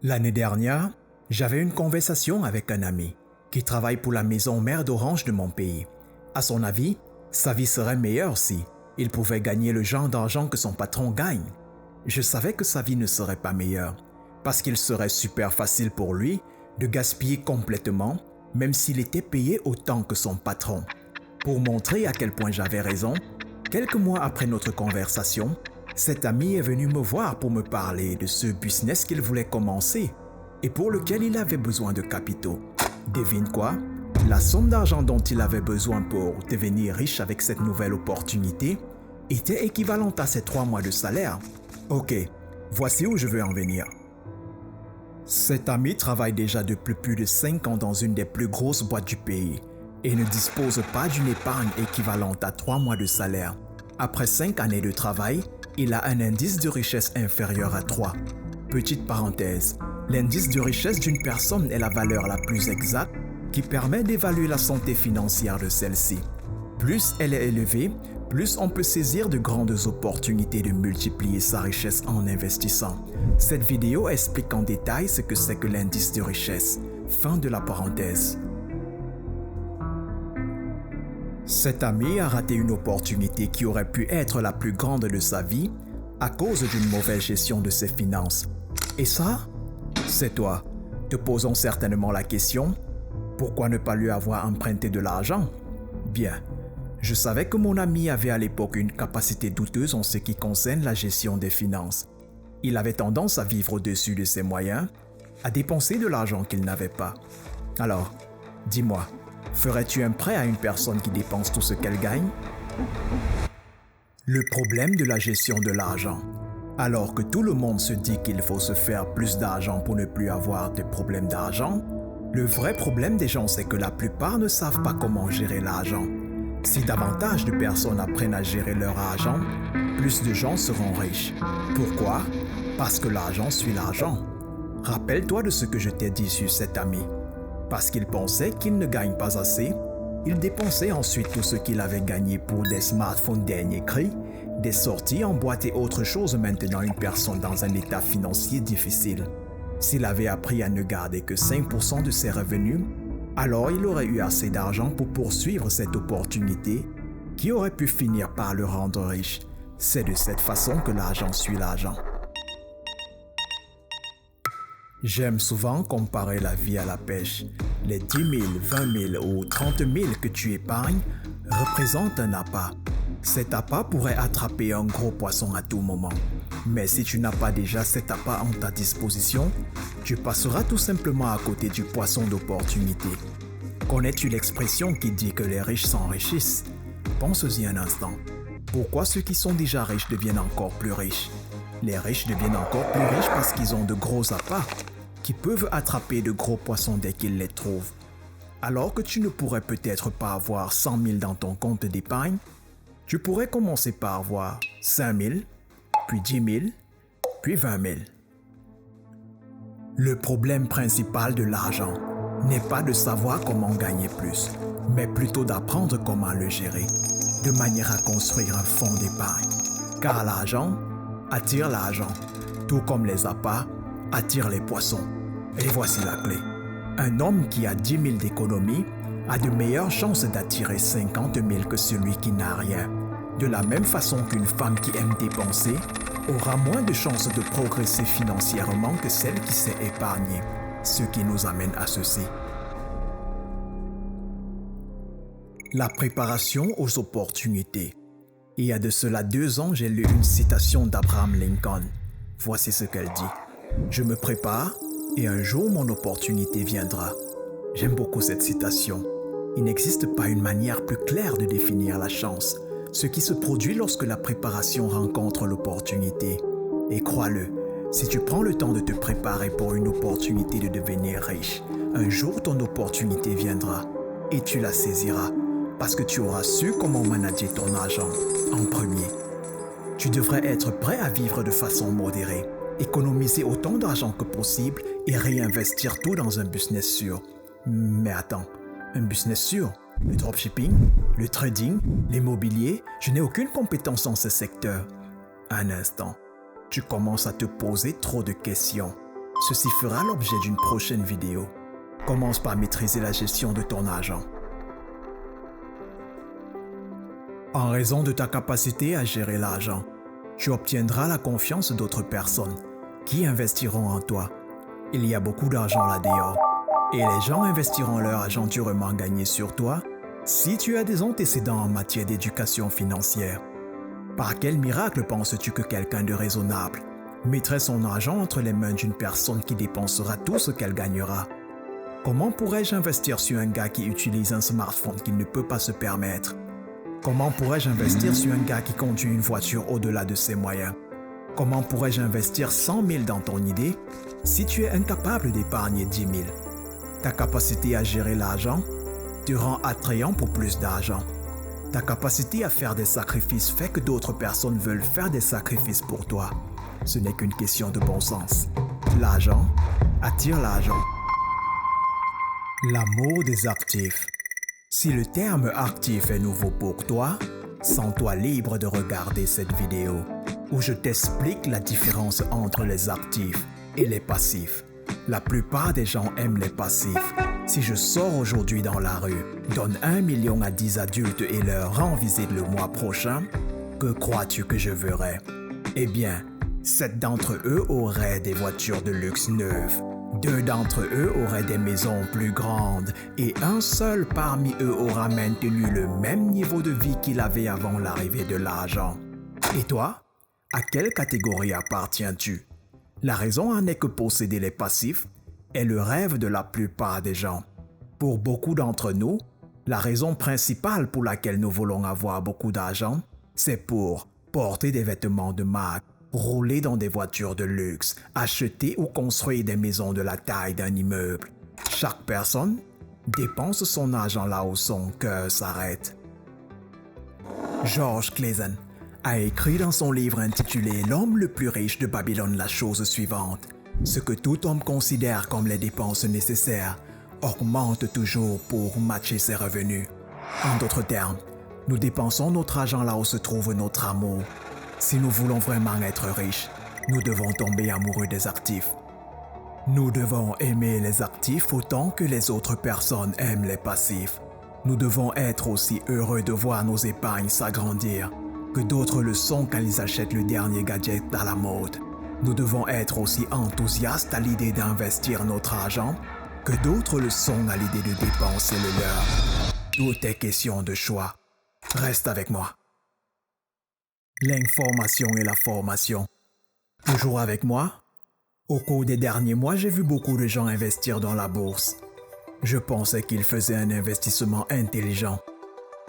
L'année dernière, j'avais une conversation avec un ami qui travaille pour la maison mère d'Orange de mon pays. À son avis, sa vie serait meilleure si il pouvait gagner le genre d'argent que son patron gagne. Je savais que sa vie ne serait pas meilleure parce qu'il serait super facile pour lui de gaspiller complètement même s'il était payé autant que son patron. Pour montrer à quel point j'avais raison, quelques mois après notre conversation, cet ami est venu me voir pour me parler de ce business qu'il voulait commencer et pour lequel il avait besoin de capitaux. Devine quoi? La somme d'argent dont il avait besoin pour devenir riche avec cette nouvelle opportunité était équivalente à ses 3 mois de salaire. Ok, voici où je veux en venir. Cet ami travaille déjà depuis plus de 5 ans dans une des plus grosses boîtes du pays et ne dispose pas d'une épargne équivalente à 3 mois de salaire. Après 5 années de travail, il a un indice de richesse inférieur à 3. Petite parenthèse, l'indice de richesse d'une personne est la valeur la plus exacte qui permet d'évaluer la santé financière de celle-ci. Plus elle est élevée, plus on peut saisir de grandes opportunités de multiplier sa richesse en investissant. Cette vidéo explique en détail ce que c'est que l'indice de richesse. Fin de la parenthèse. Cet ami a raté une opportunité qui aurait pu être la plus grande de sa vie à cause d'une mauvaise gestion de ses finances. Et ça, c'est toi. Te posons certainement la question, pourquoi ne pas lui avoir emprunté de l'argent? Bien, je savais que mon ami avait à l'époque une capacité douteuse en ce qui concerne la gestion des finances. Il avait tendance à vivre au-dessus de ses moyens, à dépenser de l'argent qu'il n'avait pas. Alors, dis-moi, ferais-tu un prêt à une personne qui dépense tout ce qu'elle gagne? Le problème de la gestion de l'argent. Alors que tout le monde se dit qu'il faut se faire plus d'argent pour ne plus avoir de problèmes d'argent, le vrai problème des gens, c'est que la plupart ne savent pas comment gérer l'argent. Si davantage de personnes apprennent à gérer leur argent, plus de gens seront riches. Pourquoi? Parce que l'argent suit l'argent. Rappelle-toi de ce que je t'ai dit sur cet ami. Parce qu'il pensait qu'il ne gagne pas assez, il dépensait ensuite tout ce qu'il avait gagné pour des smartphones dernier cri, des sorties en boîte et autre chose maintenant une personne dans un état financier difficile. S'il avait appris à ne garder que 5% de ses revenus, alors il aurait eu assez d'argent pour poursuivre cette opportunité qui aurait pu finir par le rendre riche. C'est de cette façon que l'argent suit l'argent. J'aime souvent comparer la vie à la pêche. Les 10 000, 20 000 ou 30 000 que tu épargnes représentent un appât. Cet appât pourrait attraper un gros poisson à tout moment. Mais si tu n'as pas déjà cet appât en ta disposition, tu passeras tout simplement à côté du poisson d'opportunité. Connais-tu l'expression qui dit que les riches s'enrichissent? Pense-y un instant. Pourquoi ceux qui sont déjà riches deviennent encore plus riches? Les riches deviennent encore plus riches parce qu'ils ont de gros appâts qui peuvent attraper de gros poissons dès qu'ils les trouvent. Alors que tu ne pourrais peut-être pas avoir 100 000 dans ton compte d'épargne, tu pourrais commencer par avoir 5 000, puis 10 000, puis 20 000. Le problème principal de l'argent n'est pas de savoir comment gagner plus, mais plutôt d'apprendre comment le gérer, de manière à construire un fonds d'épargne. Car l'argent attire l'argent, tout comme les appâts attirent les poissons. Et voici la clé. Un homme qui a 10 000 d'économie a de meilleures chances d'attirer 50 000 que celui qui n'a rien. De la même façon qu'une femme qui aime dépenser aura moins de chances de progresser financièrement que celle qui sait épargner, ce qui nous amène à ceci. La préparation aux opportunités. Il y a de cela 2 ans, j'ai lu une citation d'Abraham Lincoln. Voici ce qu'elle dit. « Je me prépare et un jour mon opportunité viendra. » J'aime beaucoup cette citation. Il n'existe pas une manière plus claire de définir la chance, ce qui se produit lorsque la préparation rencontre l'opportunité. Et crois-le, si tu prends le temps de te préparer pour une opportunité de devenir riche, un jour ton opportunité viendra et tu la saisiras parce que tu auras su comment manager ton argent en premier. Tu devrais être prêt à vivre de façon modérée, économiser autant d'argent que possible et réinvestir tout dans un business sûr. Mais attends, un business sûr? Le dropshipping, le trading, l'immobilier, je n'ai aucune compétence dans ce secteur. Un instant, tu commences à te poser trop de questions. Ceci fera l'objet d'une prochaine vidéo. Commence par maîtriser la gestion de ton argent. En raison de ta capacité à gérer l'argent, tu obtiendras la confiance d'autres personnes qui investiront en toi. Il y a beaucoup d'argent là-dehors et les gens investiront leur argent durement gagné sur toi si tu as des antécédents en matière d'éducation financière. Par quel miracle penses-tu que quelqu'un de raisonnable mettrait son argent entre les mains d'une personne qui dépensera tout ce qu'elle gagnera? Comment pourrais-je investir sur un gars qui utilise un smartphone qu'il ne peut pas se permettre? Comment pourrais-je investir sur un gars qui conduit une voiture au-delà de ses moyens? Comment pourrais-je investir 100 000 dans ton idée si tu es incapable d'épargner 10 000? Ta capacité à gérer l'argent te rend attrayant pour plus d'argent. Ta capacité à faire des sacrifices fait que d'autres personnes veulent faire des sacrifices pour toi. Ce n'est qu'une question de bon sens. L'argent attire l'argent. L'amour des actifs. Si le terme actif est nouveau pour toi, sens-toi libre de regarder cette vidéo où je t'explique la différence entre les actifs et les passifs. La plupart des gens aiment les passifs. Si je sors aujourd'hui dans la rue, donne 1 million à 10 adultes et leur rends visite le mois prochain, que crois-tu que je verrai? Eh bien, 7 d'entre eux auraient des voitures de luxe neuves. 2 d'entre eux auraient des maisons plus grandes et un seul parmi eux aura maintenu le même niveau de vie qu'il avait avant l'arrivée de l'argent. Et toi, à quelle catégorie appartiens-tu? La raison en est que posséder les passifs est le rêve de la plupart des gens. Pour beaucoup d'entre nous, la raison principale pour laquelle nous voulons avoir beaucoup d'argent, c'est pour porter des vêtements de marque, rouler dans des voitures de luxe, acheter ou construire des maisons de la taille d'un immeuble. Chaque personne dépense son argent là où son cœur s'arrête. George Clason a écrit dans son livre intitulé « L'homme le plus riche de Babylone » la chose suivante. Ce que tout homme considère comme les dépenses nécessaires augmente toujours pour matcher ses revenus. En d'autres termes, nous dépensons notre argent là où se trouve notre amour. Si nous voulons vraiment être riches, nous devons tomber amoureux des actifs. Nous devons aimer les actifs autant que les autres personnes aiment les passifs. Nous devons être aussi heureux de voir nos épargnes s'agrandir que d'autres le sont quand ils achètent le dernier gadget à la mode. Nous devons être aussi enthousiastes à l'idée d'investir notre argent que d'autres le sont à l'idée de dépenser le leur. Tout est question de choix. Reste avec moi. L'information et la formation. Toujours avec moi? Au cours des derniers mois, j'ai vu beaucoup de gens investir dans la bourse. Je pensais qu'ils faisaient un investissement intelligent,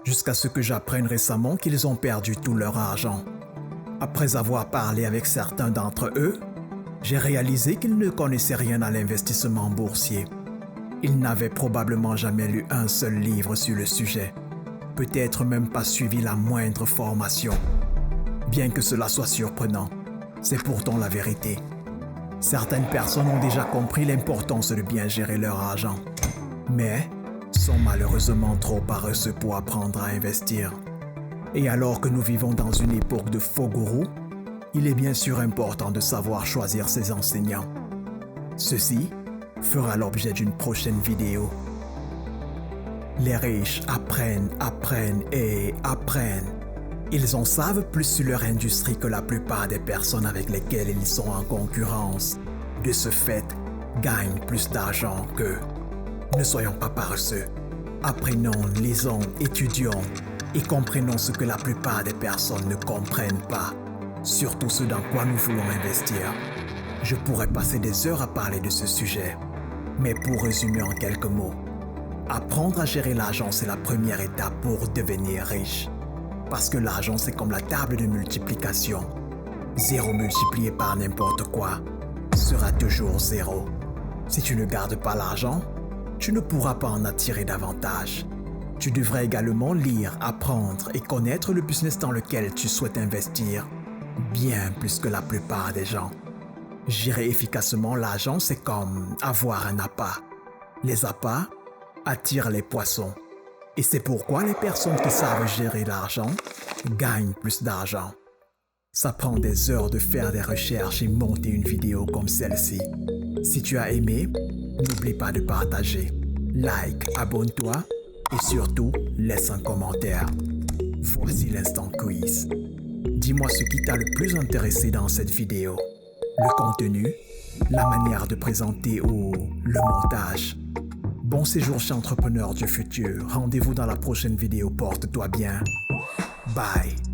jusqu'à ce que j'apprenne récemment qu'ils ont perdu tout leur argent. Après avoir parlé avec certains d'entre eux, j'ai réalisé qu'ils ne connaissaient rien à l'investissement boursier. Ils n'avaient probablement jamais lu un seul livre sur le sujet, peut-être même pas suivi la moindre formation. Bien que cela soit surprenant, c'est pourtant la vérité. Certaines personnes ont déjà compris l'importance de bien gérer leur argent, mais sont malheureusement trop paresseux pour apprendre à investir. Et alors que nous vivons dans une époque de faux gourous, il est bien sûr important de savoir choisir ses enseignants. Ceci fera l'objet d'une prochaine vidéo. Les riches apprennent et apprennent. Ils en savent plus sur leur industrie que la plupart des personnes avec lesquelles ils sont en concurrence. De ce fait, gagnent plus d'argent qu'eux. Ne soyons pas paresseux. Apprenons, lisons, étudions et comprenons ce que la plupart des personnes ne comprennent pas, surtout ce dans quoi nous voulons investir. Je pourrais passer des heures à parler de ce sujet, mais pour résumer en quelques mots, apprendre à gérer l'argent, c'est la première étape pour devenir riche. Parce que l'argent, c'est comme la table de multiplication. 0 multiplié par n'importe quoi sera toujours 0. Si tu ne gardes pas l'argent, tu ne pourras pas en attirer davantage. Tu devrais également lire, apprendre et connaître le business dans lequel tu souhaites investir, bien plus que la plupart des gens. Gérer efficacement l'argent, c'est comme avoir un appât. Les appâts attirent les poissons. Et c'est pourquoi les personnes qui savent gérer l'argent gagnent plus d'argent. Ça prend des heures de faire des recherches et monter une vidéo comme celle-ci. Si tu as aimé, n'oublie pas de partager. Like, abonne-toi et surtout, laisse un commentaire. Voici l'instant quiz. Dis-moi ce qui t'a le plus intéressé dans cette vidéo. Le contenu, la manière de présenter ou le montage. Bon séjour chez Entrepreneur du Futur. Rendez-vous dans la prochaine vidéo. Porte-toi bien. Bye.